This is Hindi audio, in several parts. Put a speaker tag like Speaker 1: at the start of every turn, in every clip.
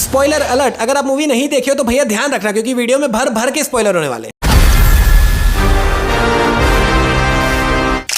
Speaker 1: स्पॉइलर अलर्ट, अगर आप मूवी नहीं देखे हो तो भैया ध्यान रखना, क्योंकि वीडियो में भर भर के स्पॉइलर होने वाले।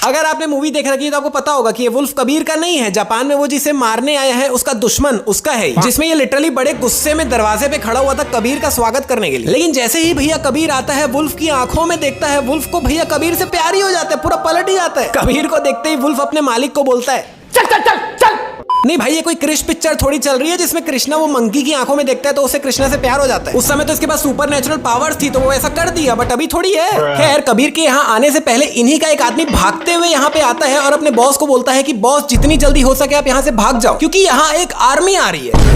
Speaker 1: अगर आपने मूवी देख रखी है तो आपको पता होगा कि ये वुल्फ कबीर का नहीं है। जापान में वो जिसे मारने आया है उसका दुश्मन उसका है, जिसमें ये लिटरली बड़े गुस्से में दरवाजे पे खड़ा हुआ था कबीर का स्वागत करने के लिए। लेकिन जैसे ही भैया कबीर आता है, वुल्फ की आंखों में देखता है, वुल्फ को भैया कबीर से प्यार ही हो जाता है, पूरा पलट ही जाता है। कबीर को देखते ही वुल्फ अपने मालिक को बोलता है, चल चल चल चल। नहीं भाई, ये कोई कृष्ण पिक्चर थोड़ी चल रही है जिसमें कृष्णा वो मंकी की आंखों में देखता है तो उसे कृष्णा से प्यार हो जाता है। उस समय तो इसके पास सुपर नेचुरल पावर्स थी तो वो ऐसा कर दिया, बट अभी थोड़ी है। खैर, कबीर के यहाँ आने से पहले इन्हीं का एक आदमी भागते हुए यहाँ पे आता है और अपने बॉस को बोलता है कि बॉस, जितनी जल्दी हो सके आप यहाँ से भाग जाओ, क्योंकि यहाँ एक आर्मी आ रही है।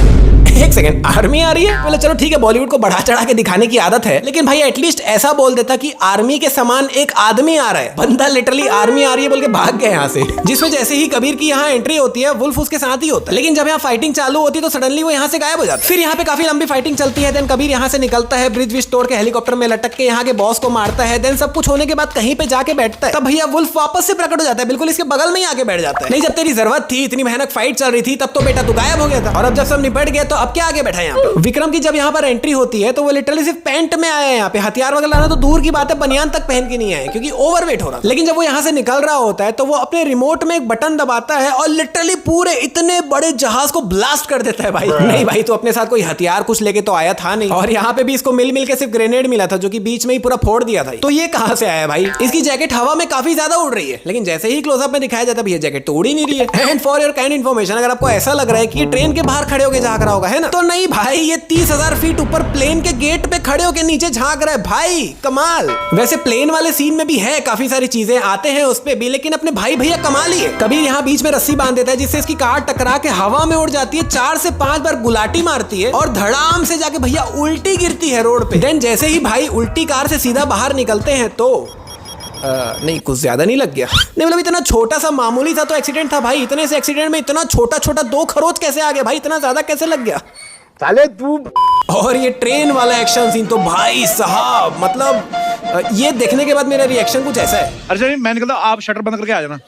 Speaker 1: एक सेकंड, आर्मी आ रही है? बोले चलो ठीक है, बॉलीवुड को बढ़ा चढ़ा के दिखाने की आदत है, लेकिन भाई एटलीस्ट ऐसा बोल देता कि आर्मी के समान एक आदमी आ रहा है। बंदा लिटरली आर्मी आ रही है बोल के भाग गए यहाँ से। जिसमें जैसे ही कबीर की यहाँ एंट्री होती है, वुल्फ उसके साथ ही होता है, लेकिन जब यहाँ फाइटिंग चालू होती है तो सडनली वो यहाँ से गायब हो जाता है। फिर यहाँ पे काफी लंबी फाइटिंग चलती है। देन कबीर यहाँ से निकलता है, ब्रिज विज तोड़ के हेलीकॉप्टर में लटक के यहाँ के बॉस को मारता है। देन सब कुछ होने के बाद कहीं पे जाके बैठता है, तब भैया वुल्फ वापस से प्रकट हो जाता है, बिल्कुल इसके बगल में ही आके बैठ जाता है। नहीं, जब तेरी जरूरत थी, इतनी भयानक फाइट चल रही थी, तब तो बेटा तू गायब हो गया था, और अब जब सब निपट गया तो अब क्या आगे बैठा है यहाँ पे। विक्रम की जब यहाँ पर एंट्री होती है तो वो लिटरली सिर्फ पैंट में आया है। यहाँ पे हथियार वगैरह लाना तो दूर की बात है, बनियान तक पहन के नहीं आए क्योंकि ओवरवेट हो रहा था। लेकिन जब वो यहाँ से निकल रहा होता है तो वो अपने रिमोट में एक बटन दबाता है और लिटरली पूरे इतने बड़े जहाज को ब्लास्ट कर देता है। भाई नहीं भाई, तो अपने साथ कोई हथियार कुछ लेके तो आया था नहीं, और यहाँ पे भी इसको मिल के सिर्फ ग्रेनेड मिला था जो कि बीच में ही पूरा फोड़ दिया था। तो ये कहाँ से आया भाई? इसकी जैकेट हवा में काफी ज्यादा उड़ रही है, लेकिन जैसे ही क्लोजअप में दिखाया जाता है भैया जैकेट तो उड़ ही नहीं रही है। And for your kind information, अगर आपको ऐसा लग रहा है कि ये ट्रेन के बाहर खड़े होकर झांक रहा होगा, है ना, तो नहीं भाई, ये 30,000 फीट ऊपर प्लेन के गेट पे खड़े होकर नीचे झांक रहा है। भाई कमाल। वैसे प्लेन वाले सीन में भी है काफी सारी चीजें आते हैं उस पे भी, लेकिन अपने भाई भैया कमाल ही है। कबीर यहाँ बीच में रस्सी बांध देता है जिससे इसकी कार टकरा के हवा में उड़ जाती है, 4 से 5 बार गुलाटी मारती है और धड़ाम से जाके भैया उल्टी गिरती है रोड पे। देन जैसे ही भाई उल्टी कार से सीधा बाहर निकलते हैं तो नहीं, कुछ ज्यादा नहीं लग गया। नहीं मतलब इतना छोटा सा मामूली था तो एक्सीडेंट था भाई, इतने से एक्सीडेंट में इतना छोटा छोटा 2 खरोच कैसे आ गया भाई? इतना ज्यादा कैसे लग गया साले तू? और ये ट्रेन वाला एक्शन सीन तो भाई साहब, मतलब ये देखने के बाद मेरा रिएक्शन कुछ ऐसा है।
Speaker 2: अरे मैं निकलता, आप शटर बंद करके आ जाना।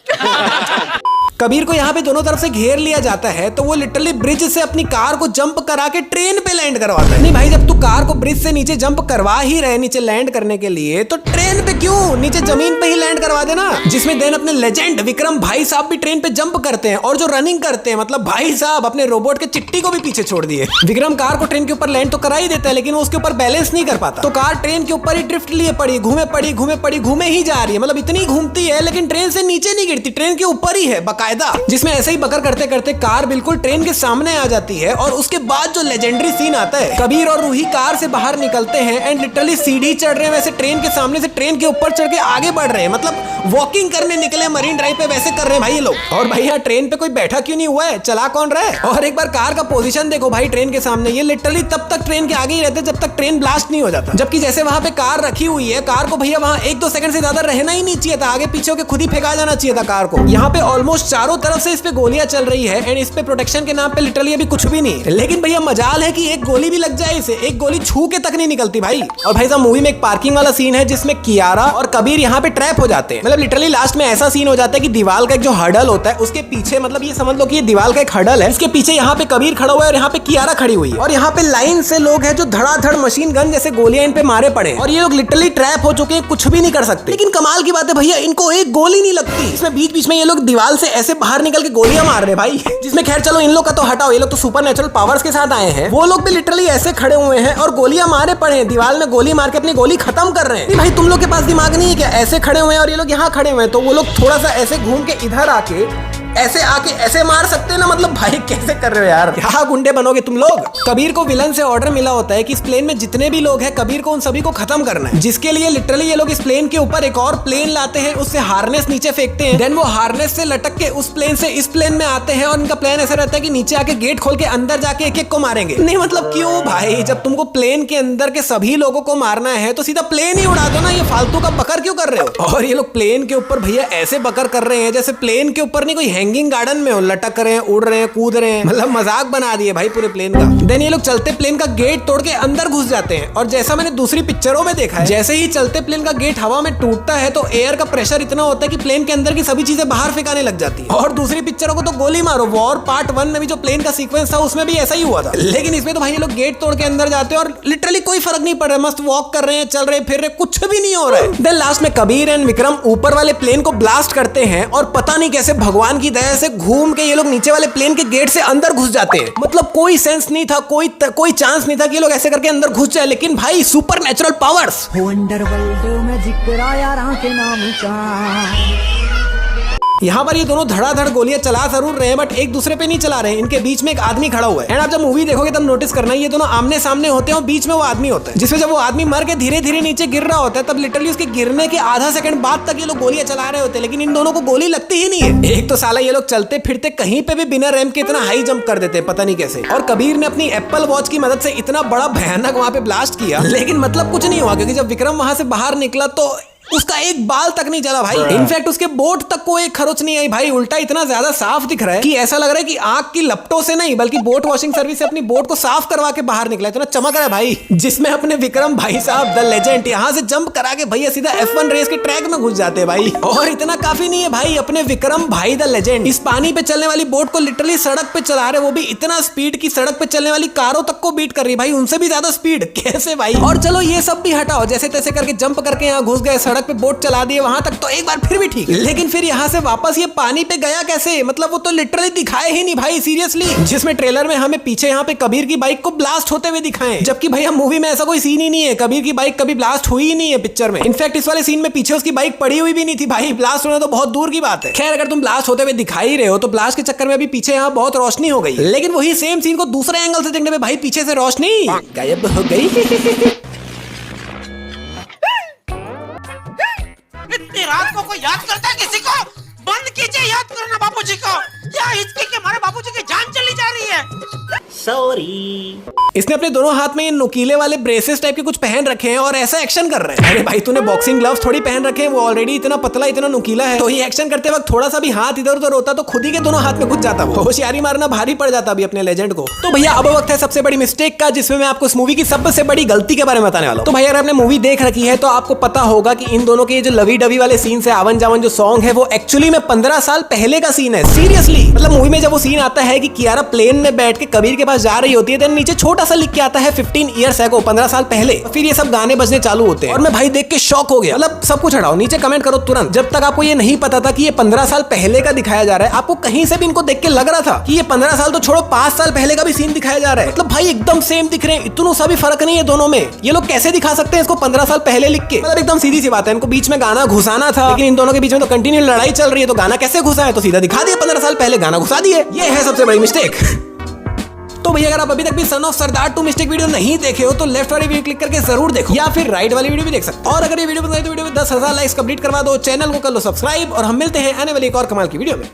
Speaker 1: कबीर को यहाँ पे दोनों तरफ से घेर लिया जाता है तो वो लिटरली ब्रिज से अपनी कार को जंप करा के ट्रेन पे लैंड करवाता है। नहीं भाई, जब तू कार को ब्रिज से नीचे जंप करवा ही रहे नीचे लैंड करने के लिए, तो ट्रेन पे क्यों नीचे जमीन पे ही लैंड करवा देना। जिसमें देन अपने लेजेंड विक्रम भाई साहब भी ट्रेन पे जंप करते हैं और जो रनिंग करते हैं, मतलब भाई साहब अपने रोबोट के चिट्टी को भी पीछे छोड़ दिए। विक्रम कार को ट्रेन के ऊपर लैंड तो करा ही देता है, लेकिन वो उसके ऊपर बैलेंस नहीं कर पाता, तो कार ट्रेन के ऊपर ही ड्रिफ्ट लिए पड़ी, घूमे ही जा रही है। मतलब इतनी घूमती है लेकिन ट्रेन से नीचे नहीं गिरती, ट्रेन के ऊपर ही है बकायदा। जिसमें ऐसे ही बकर करते करते कार बिल्कुल ट्रेन के सामने आ जाती है, और उसके बाद जो लेजेंडरी सीन आता है, कबीर और रूही कार से बाहर निकलते हैं एंड लिटरली सीढ़ी चढ़ रहे हैं, वैसे ट्रेन के सामने से ट्रेन के ऊपर चढ़ के आगे बढ़ रहे हैं, मतलब वॉकिंग करने निकले मरीन ड्राइव पे वैसे कर रहे हैं भाई ये लोग। और भाई यहाँ ट्रेन पे कोई बैठा क्यों नहीं हुआ है? चला कौन रहा है? और एक बार कार का पोजीशन देखो भाई, ट्रेन के सामने ये लिटरली तब तक ट्रेन के आगे ही रहते जब तक ट्रेन ब्लास्ट नहीं हो जाता, जबकि जैसे वहां पे कार रखी हुई है, कार को भैया वहां 1-2 सेकंड से ज्यादा रहना ही नहीं चाहिए था, आगे पीछे होकर खुद ही फेंका जाना चाहिए था कार को। यहाँ पे ऑलमोस्ट चारों तरफ से इस पे गोलियां चल रही है एंड इस पे प्रोटेक्शन के नाम पे लिटरली अभी कुछ भी नहीं, लेकिन भैया मजाल है कि एक गोली भी लग जाए इसे, एक गोली छू के तक नहीं निकलती भाई। और भाई साहब मूवी में एक पार्किंग वाला सीन है जिसमें कियारा और कबीर यहाँ पे ट्रैप हो जाते हैं। मतलब लिटरली लास्ट में ऐसा सीन हो जाता है कि दीवार का एक जो हर्डल होता है उसके पीछे, मतलब ये समझ लो कि ये दीवार का एक हर्डल है, इसके पीछे यहाँ पे कबीर खड़ा हुआ है और यहाँ पे कियारा खड़ी हुई है, और यहाँ पे लाइन से लोग हैं जो धड़ाधड़ मशीन गन जैसे गोलियां इन पे मारे पड़े, और ये लोग लिटरली ट्रैप हो चुके हैं, कुछ भी नहीं कर सकते। लेकिन कमाल की बात है भैया, इनको एक गोली नहीं लगती। इसमें बीच बीच में ये लोग दीवार से ऐसे बाहर निकल के गोलियां मार रहे भाई, जिसमें खैर चलो इन लोग का तो हटाओ, ये लोग तो सुपर नेचुरल पावर्स के साथ आए हैं, वो लोग भी लिटरली ऐसे खड़े हुए हैं और गोलियां मारे पड़े हैं, दीवार में गोली मार के अपनी गोली खत्म कर रहे हैं। नहीं भाई, तुम लोग के पास दिमाग नहीं है क्या? ऐसे खड़े हुए हैं और ये लोग यहाँ खड़े हुए हैं, तो वो लोग थोड़ा सा ऐसे घूम के इधर आके ऐसे आके ऐसे मार सकते हैं ना। मतलब भाई कैसे कर रहे हो यार, क्या गुंडे बनोगे तुम लोग। कबीर को विलन से ऑर्डर मिला होता है कि इस प्लेन में जितने भी लोग हैं कबीर को उन सभी को खत्म करना है, जिसके लिए लिटरली ये लोग इस प्लेन के ऊपर एक और प्लेन लाते हैं, उससे हार्नेस नीचे फेंकते हैं, देन वो हार्नेस से लटक के उस प्लेन से इस प्लेन में आते हैं, और इनका प्लान ऐसा रहता है कि नीचे आके गेट खोल के अंदर जाके एक एक को मारेंगे। नहीं मतलब क्यों भाई, जब तुमको प्लेन के अंदर के सभी लोगों को मारना है तो सीधा प्लेन ही उड़ा दो ना, ये फालतू का बकर क्यों कर रहे हो। और ये लोग प्लेन के ऊपर भैया ऐसे बकर कर रहे हैं जैसे प्लेन के ऊपर नहीं कोई हैंगिंग गार्डन में हो, लटक रहे हैं, उड़ रहे हैं, कूद रहे हैं, मतलब मजाक बना दिए भाई पूरे प्लेन का। देन ये लोग चलते प्लेन का गेट तोड़ के अंदर घुस जाते हैं और जैसा मैंने दूसरी पिक्चरों में देखा है, जैसे ही चलते प्लेन का गेट हवा में टूटता है तो एयर का प्रेशर इतना होता है कि प्लेन के अंदर की सभी चीजें बाहर फेंकाने लग जाती है। और दूसरी पिक्चरों को तो गोली मारो, वॉर पार्ट 1 में भी जो प्लेन का सीक्वेंस था उसमें भी ऐसा ही हुआ था। लेकिन इसमें तो भाई ये लोग गेट तोड़ के अंदर जाते हैं और लिटरली कोई फर्क नहीं पड़ रहा है, मस्त वॉक कर रहे हैं, चल रहे फिर रहे, कुछ भी नहीं हो रहा है। देन लास्ट में कबीर एंड विक्रम ऊपर वाले प्लेन को ब्लास्ट करते हैं और पता नहीं कैसे भगवान की दया से घूम के ये लोग नीचे वाले प्लेन के गेट से अंदर घुस जाते हैं। मतलब कोई सेंस नहीं था, कोई चांस नहीं था कि ये लोग ऐसे करके अंदर घुस जाए, लेकिन भाई सुपर नेचुरल पावर्स।
Speaker 3: वंडरवर्ल्ड में जिक्र आया राह के नाम का।
Speaker 1: यहाँ पर ये दोनों धड़ाधड़ गोलियां चला जरूर रहे हैं बट एक दूसरे पे नहीं चला रहे हैं। इनके बीच में एक आदमी खड़ा हुआ है एंड आप जब मूवी देखोगे तब नोटिस करना ये दोनों आमने सामने होते हैं और बीच में वो आदमी होता है, जिसमें जब वो आदमी मर के धीरे धीरे नीचे गिर रहा होता है तब लिटरली उसके गिरने के आधा सेकंड बाद तक ये लोग गोलियां चला रहे होते हैं, लेकिन इन दोनों को गोली लगती ही नहीं है। एक तो साला ये लोग चलते फिरते कहीं पे भी बिना रैंप के इतना हाई जंप कर देते हैं, पता नहीं कैसे। और कबीर ने अपनी एप्पल वॉच की मदद से इतना बड़ा भयानक वहां पे ब्लास्ट किया, लेकिन मतलब कुछ नहीं हुआ क्योंकि जब विक्रम वहां से बाहर निकला तो उसका एक बाल तक नहीं जला भाई। इनफैक्ट उसके बोट तक को एक खरोच नहीं आई भाई, उल्टा इतना ज्यादा साफ दिख रहा है कि ऐसा लग रहा है कि आग की लपटों से नहीं बल्कि बोट वॉशिंग सर्विस से अपनी बोट को साफ करवा के बाहर निकला, इतना चमक रहा है भाई। जिसमें अपने विक्रम भाई साहब द लेजेंड यहाँ से जंप करा के भैया सीधा F1 रेस के ट्रैक में घुस जाते हैं भाई। और इतना काफी नहीं है भाई, अपने विक्रम भाई द लेजेंड इस पानी पे चलने वाली बोट को लिटरली सड़क पे चला रहे, वो भी इतना स्पीड की सड़क पे चलने वाली कारों तक को बीट कर रही है भाई, उनसे भी ज्यादा स्पीड। कैसे भाई? और चलो ये सब भी हटाओ, जैसे तैसे करके जंप करके यहाँ घुस गए, सड़क पे बोट चला दी वहां तक तो एक बार फिर भी ठीक, लेकिन फिर यहाँ से वापस ये पानी पे गया कैसे? मतलब वो तो लिटरली दिखाए ही नहीं भाई सीरियसली। जिसमें ट्रेलर में हमें पीछे यहाँ पे कबीर की बाइक को ब्लास्ट होते हुए दिखाएं, जबकि भैया मूवी में ऐसा कोई सीन ही नहीं है, कबीर की बाइक कभी ब्लास्ट हुई ही नहीं है पिक्चर में। इनफैक्ट इस वाले सीन में पीछे उसकी बाइक पड़ी हुई भी नहीं थी भाई, ब्लास्ट होना तो बहुत दूर की बात है। खैर अगर तुम ब्लास्ट होते हुए दिखाई रहे हो तो ब्लास्ट के चक्कर में अभी पीछे यहाँ बहुत रोशनी हो गई, लेकिन वही सेम सीन को दूसरे एंगल से देखने में भाई पीछे से रोशनी गायब हो गई।
Speaker 4: इतनी रात को कोई याद करता है किसी को? बंद कीजिए याद करना बापूजी को, या हिचकी के हमारे बापूजी की जान चली जा रही है। सॉरी।
Speaker 1: इसने अपने दोनों हाथ में ये नुकीले वाले ब्रेसेस टाइप के कुछ पहन रखे हैं और ऐसा एक्शन कर रहे हैं। अरे भाई तूने बॉक्सिंग ग्लव्स थोड़ी पहन रखे हैं, वो ऑलरेडी इतना पतला इतना नुकीला है, तो ये एक्शन करते वक्त थोड़ा सा भी हाथ इधर उधर होता तो खुद ही के दोनों हाथ में घुस जाता, वो होशियारी मारना भारी पड़ जाता अभी अपने लेजेंड को। तो भैया अब वक्त है सबसे बड़ी मिस्टेक का, जिसमें मैं आपको इस मूवी की सबसे बड़ी गलती के बारे में बताने वाला हूं। तो भैया अगर आपने मूवी देख रखी है तो आपको पता होगा कि इन दोनों के जो लवी डवी वाले सीन है, आवन जावन जो सॉन्ग है, वो एक्चुअली में 15 साल पहले का सीन है। सीरियसली मतलब मूवी में जब वो सीन आता है कि कियारा प्लेन में बैठ के कबीर के पास जा रही होती है, देन नीचे छोटा सा लिख के आता है 15 ईयर्स एगो, 15 साल पहले। फिर ये सब गाने बजने चालू होते हैं और मैं भाई देख के शॉक हो गया। मतलब सब कुछ हटाओ, नीचे कमेंट करो तुरंत, जब तक आपको ये नहीं पता था कि ये 15 साल पहले का दिखाया जा रहा है, आपको कहीं से भी इनको देख के लग रहा था कि ये 15 साल तो छोड़ो 5 साल पहले का भी सीन दिखाया जा रहा है। मतलब भाई एकदम सेम दिख रहे हैं, इतना सा भी फर्क नहीं है दोनों में। ये लोग कैसे दिखा सकते हैं इसको 15 साल पहले लिख के? मतलब एकदम सीधी सी बात है, इनको बीच में गाना घुसाना था, लेकिन इन दोनों के बीच में तो कंटिन्यू लड़ाई चल रही है, तो गाना कैसे घुसा है? तो सीधा दिखा दिया 15 साल पहले गाना घुसा दिए। ये है सबसे बड़ी मिस्टेक। तो भैया अगर आप अभी तक भी son of Sardar 2 mistake video नहीं देखे हो तो लेफ्ट वाली वीडियो क्लिक करके जरूर देखो, या फिर राइट वाली वीडियो भी देख सकते हो। और अगर ये वीडियो पसंद आई तो वीडियो में 10,000 लाइक्स कंप्लीट करवा दो, चैनल को कर लो सब्सक्राइब, और हम मिलते हैं आने वाली एक और कमाल की वीडियो में।